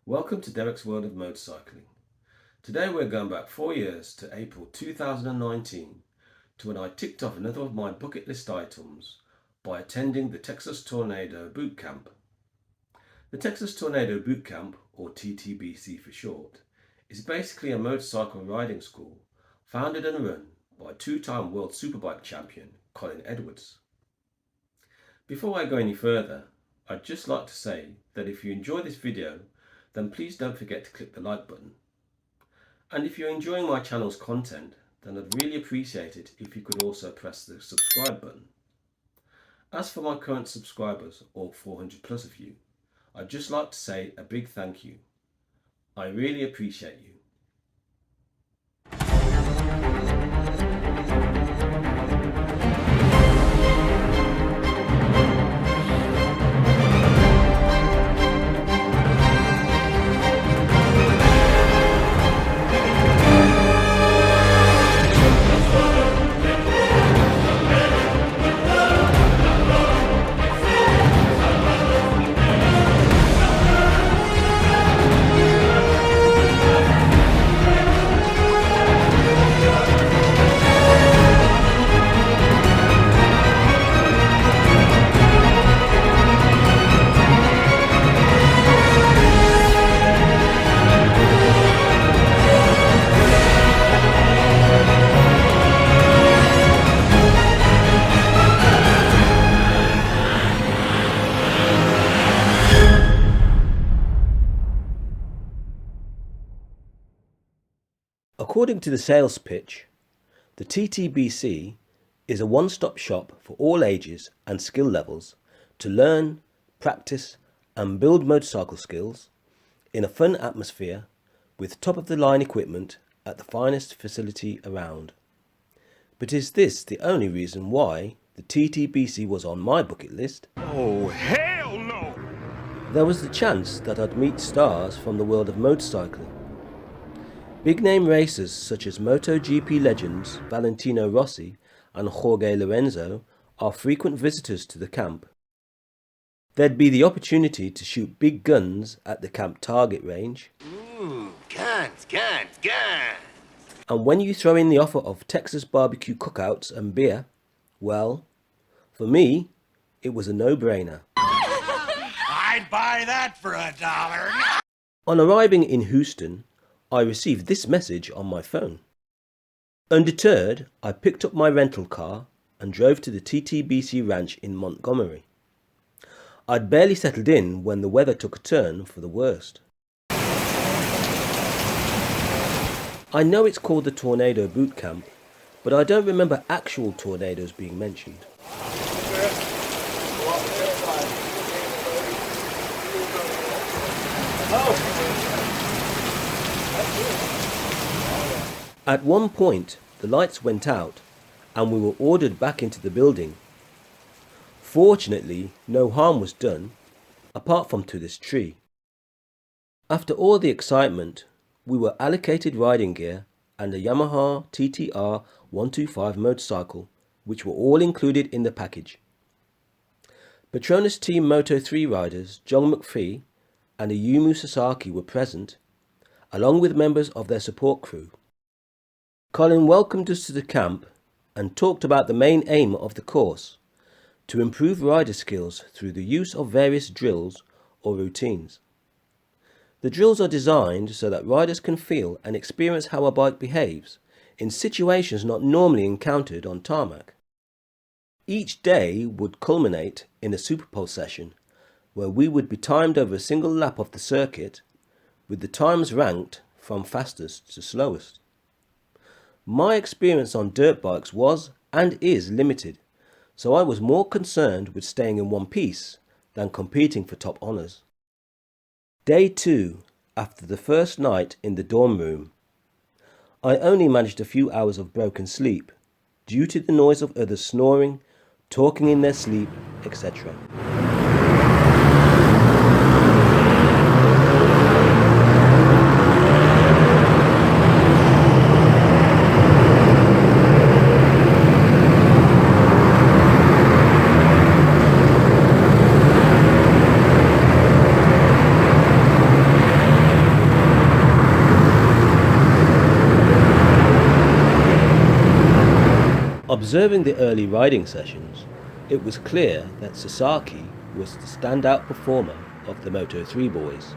Welcome to Derek's World of Motorcycling. Today we're going back 4 years to April 2019 to when I ticked off another of my bucket list items by attending the Texas Tornado Boot Camp. The Texas Tornado Boot Camp, or TTBC for short, is basically a motorcycle riding school founded and run by two-time World Superbike champion Colin Edwards. Before I go any further, I'd just like to say that if you enjoy this video, then please don't forget to click the like button. And if you're enjoying my channel's content, then I'd really appreciate it if you could also press the subscribe button. As for my current subscribers, all 400 plus of you, I'd just like to say a big thank you. I really appreciate you. According to the sales pitch, the TTBC is a one-stop shop for all ages and skill levels to learn, practice and build motorcycle skills in a fun atmosphere with top-of-the-line equipment at the finest facility around. But is this the only reason why the TTBC was on my bucket list? Oh, hell no! There was the chance that I'd meet stars from the world of motorcycling. Big-name racers such as MotoGP legends Valentino Rossi and Jorge Lorenzo are frequent visitors to the camp. There'd be the opportunity to shoot big guns at the camp target range. Guns! And when you throw in the offer of Texas barbecue cookouts and beer, well, for me, it was a no-brainer. I'd buy that for $1. On arriving in Houston, I received this message on my phone. Undeterred, I picked up my rental car and drove to the TTBC ranch in Montgomery. I'd barely settled in when the weather took a turn for the worst. I know it's called the Tornado Boot Camp, but I don't remember actual tornadoes being mentioned. At one point, the lights went out and we were ordered back into the building. Fortunately, no harm was done, apart from to this tree. After all the excitement, we were allocated riding gear and a Yamaha TTR 125 motorcycle, which were all included in the package. Petronas Team Moto3 riders John McPhee and Ayumu Sasaki were present, along with members of their support crew. Colin welcomed us to the camp and talked about the main aim of the course, to improve rider skills through the use of various drills or routines. The drills are designed so that riders can feel and experience how a bike behaves in situations not normally encountered on tarmac. Each day would culminate in a Superpole session where we would be timed over a single lap of the circuit, with the times ranked from fastest to slowest. My experience on dirt bikes was and is limited, so I was more concerned with staying in one piece than competing for top honours. Day 2, after the first night in the dorm room, I only managed a few hours of broken sleep due to the noise of others snoring, talking in their sleep, etc. Observing the early riding sessions, it was clear that Sasaki was the standout performer of the Moto3 boys.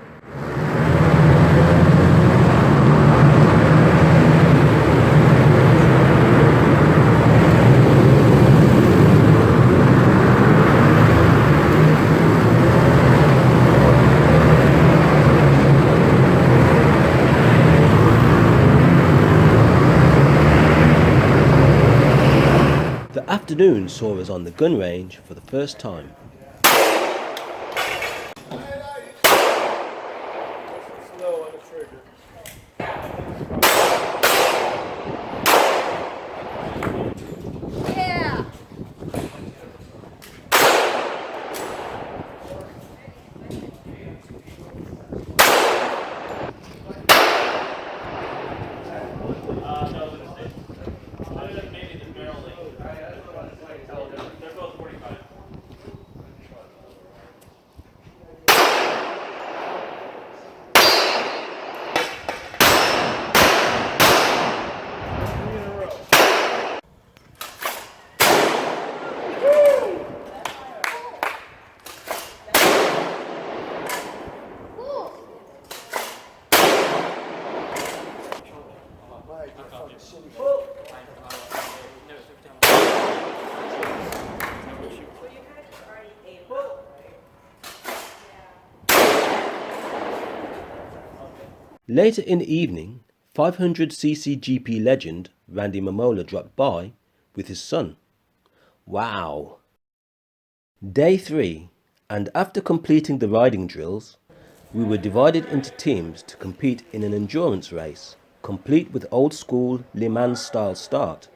The afternoon saw us on the gun range for the first time. Later in the evening, 500cc GP legend Randy Mamola dropped by with his son. Wow! Day 3, and after completing the riding drills, we were divided into teams to compete in an endurance race, complete with old school Le Mans style start.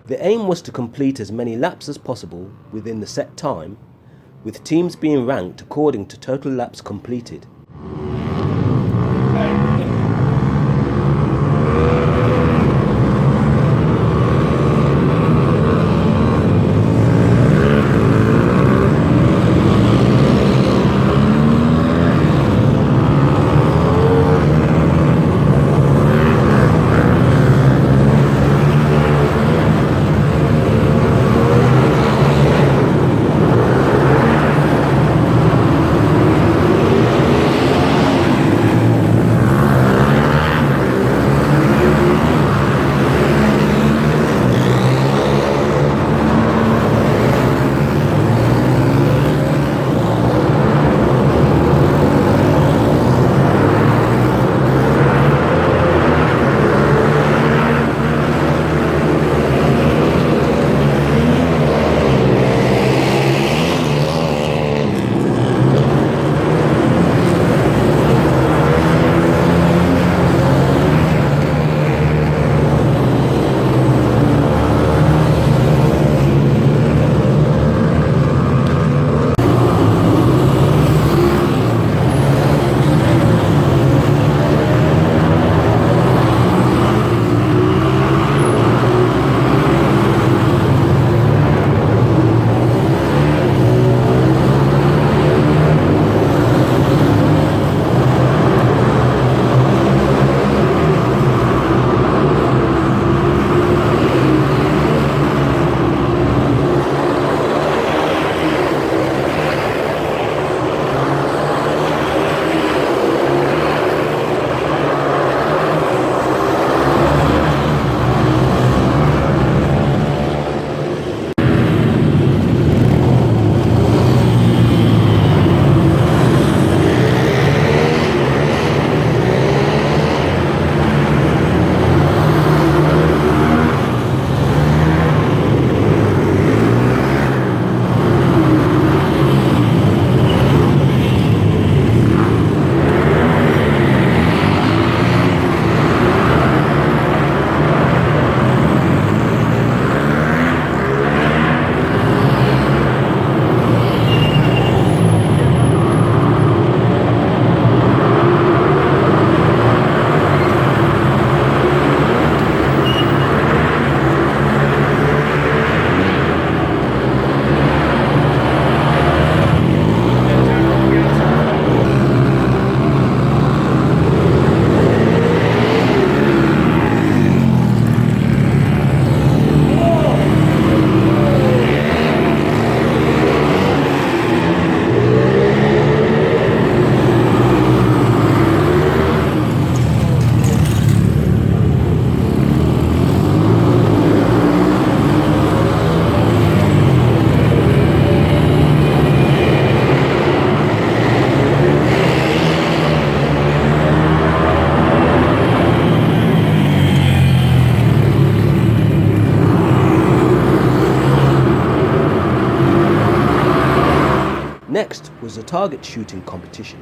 The aim was to complete as many laps as possible within the set time, with teams being ranked according to total laps completed. target shooting competition,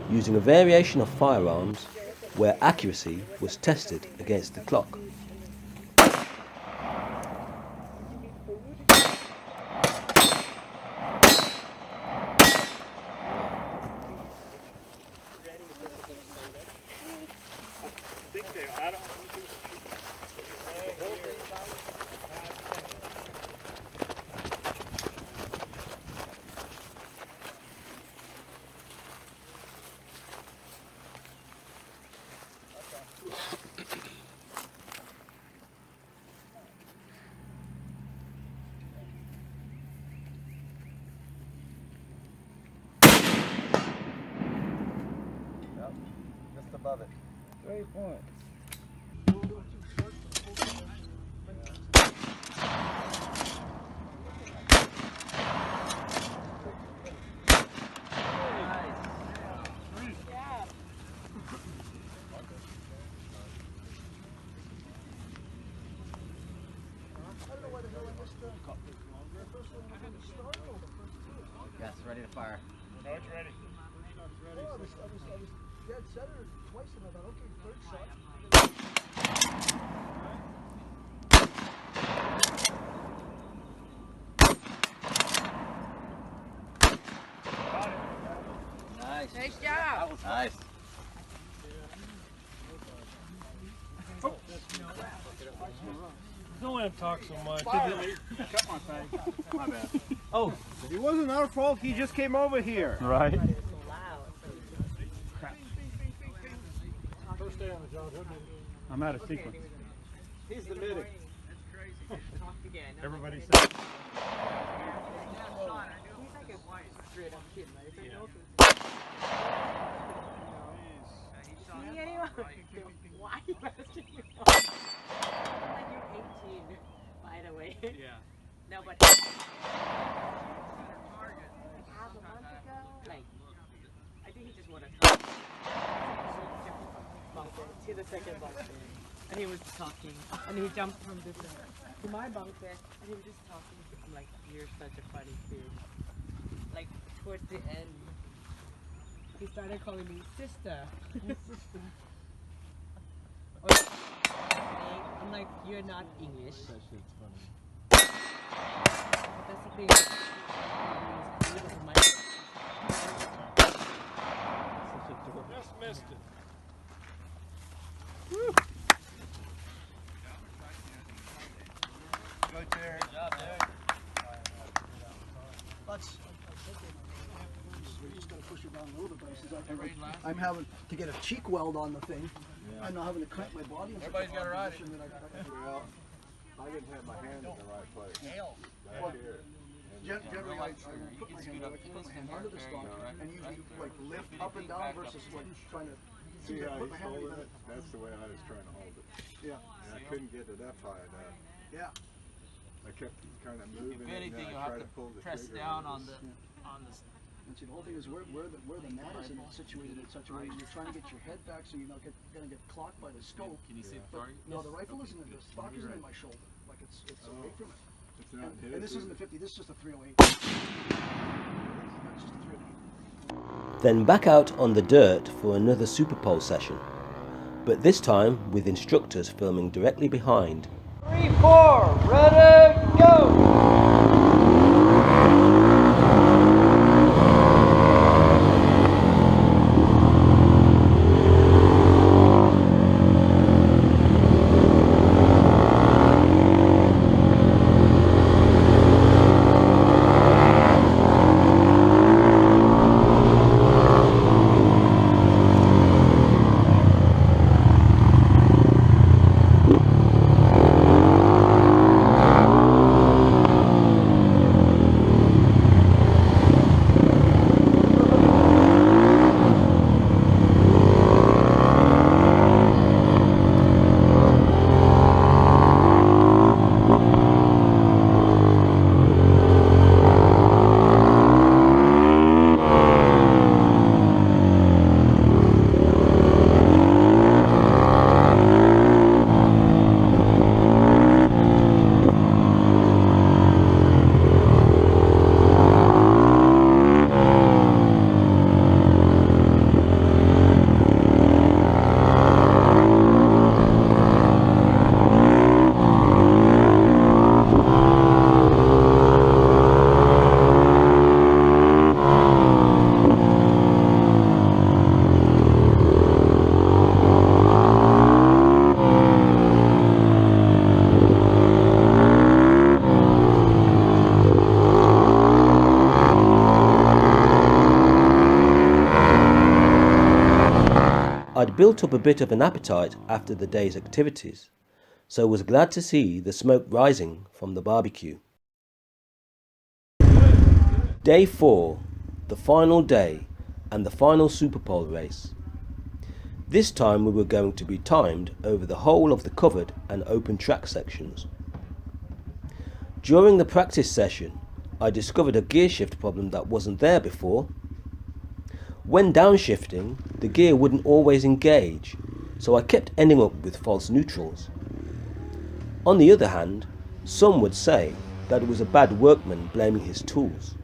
using a variation of firearms where accuracy was tested against the clock. Just above it. 3 points. Yes, ready to fire. No, it's ready. I was dead center twice and I thought, okay, third shot. Nice. Nice job. Nice. Don't let him talk so much. Cut my thing. My bad. Oh, it wasn't our fault. He just came over here. Right. First day on the job. I'm out of sequence. He's the medic. Everybody said. Why are you asking me? Like you're 18, by the way. Yeah. No, but half a month ago, like I think he just wanted to talk. Bunk bed to the second bunk bed, and he was talking, and he jumped from this to my bunk bed, and he was just talking. I'm like, you're such a funny kid. Like towards the end, he started calling me sister. I'm like, you're not English. That shit's funny. That's the thing. Just missed it. Go, Terry. Good job, dude. We're just going to push it down a little bit, but I'm having to get a cheek weld on the thing. Yeah. I'm not having to cramp my body. Everybody's got to ride it. Well, I didn't have my hand in the right place. Back here. Generally, I put my hand under the stock, and you like lift up and down versus like trying to See how put my he's hand holding in it? That's the way I was trying to hold it. Yeah. And I couldn't get it up high enough. Yeah. I kept kind of moving, If anything, and then you'll I have tried to to pull the press trigger. down and on it the was- And see, the whole thing is where the mat is situated in such a way you're trying to get your head back so you're not going to get clocked by the scope. Can you see the But, target? no, the rifle isn't in the stock isn't in my shoulder. Like it's away from it. It's not his. And this is isn't it? the 50. This is just a 308. That's just a 308. Then back out on the dirt for another Super Pole session, but this time with instructors filming directly behind. 3, 4, ready, go! I'd built up a bit of an appetite after the day's activities, so was glad to see the smoke rising from the barbecue. Day 4, the final day and the final Super Pole race. This time we were going to be timed over the whole of the covered and open track sections. During the practice session, I discovered a gear shift problem that wasn't there before. When downshifting, the gear wouldn't always engage, so I kept ending up with false neutrals. On the other hand, some would say that it was a bad workman blaming his tools.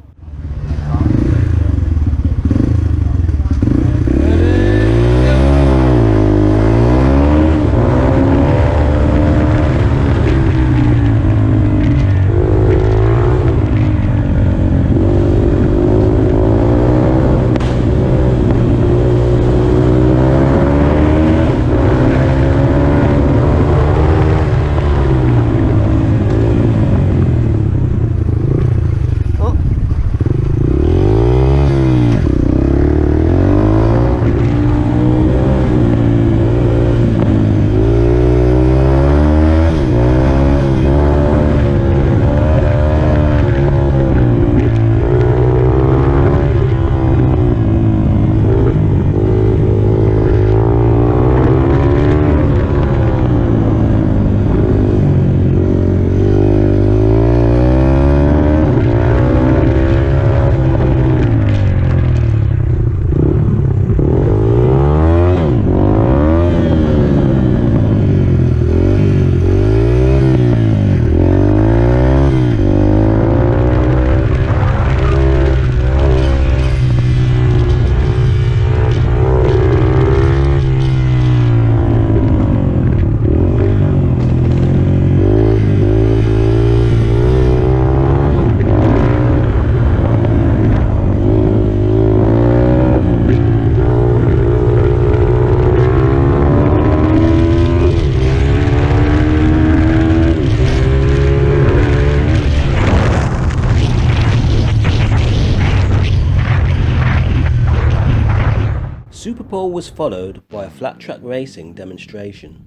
Super Pole was followed by a flat track racing demonstration.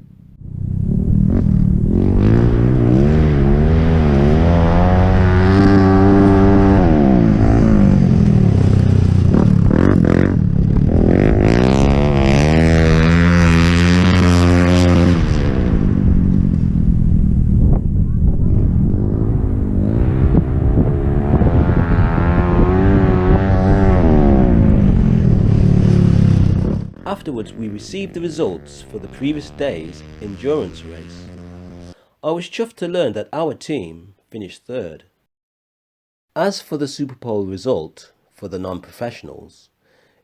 Afterwards, we received the results for the previous day's endurance race. I was chuffed to learn that our team finished third. As for the Super Pole result for the non-professionals,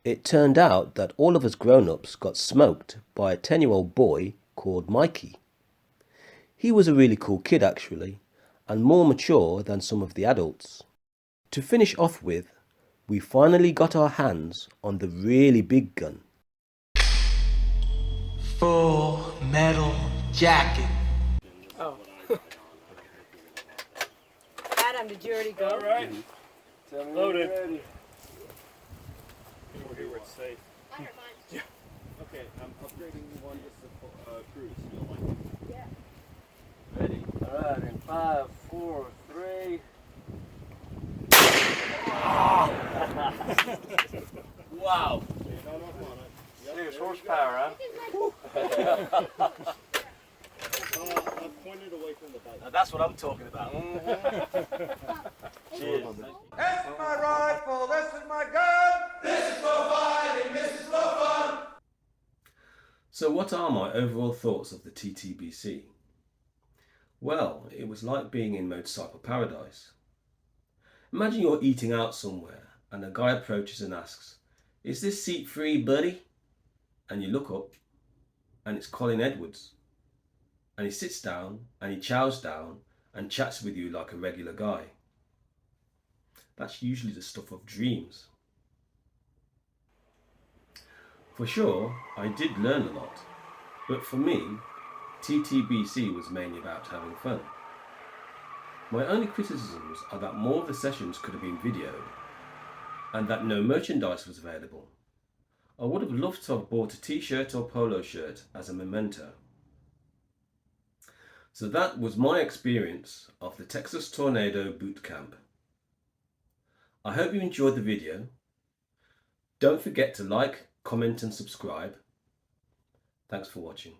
it turned out that all of us grown-ups got smoked by a 10-year-old boy called Mikey. He was a really cool kid actually, and more mature than some of the adults. To finish off with, we finally got our hands on the really big gun. Full Metal Jacket. Oh. Adam, did you already go? All right. Tell me Loaded. when you're ready. Over here where it's safe. Okay, I'm upgrading you one just to cruise. You don't like it? Yeah. Ready? All right, in 5, 4, 3. Wow. Serious horsepower, huh? Now that's what I'm talking about. Cheers. This is my rifle, this is my gun. This is for fighting, this is for fun. So what are my overall thoughts of the TTBC? Well, it was like being in motorcycle paradise. Imagine you're eating out somewhere and a guy approaches and asks, "Is this seat free, buddy?" And you look up and it's Colin Edwards. And he sits down and he chows down and chats with you like a regular guy. That's usually the stuff of dreams. For sure, I did learn a lot, but for me, TTBC was mainly about having fun. My only criticisms are that more of the sessions could have been videoed and that no merchandise was available. I would have loved to have bought a t-shirt or polo shirt as a memento. So that was my experience of the Texas Tornado Boot Camp. I hope you enjoyed the video. Don't forget to like, comment and subscribe. Thanks for watching.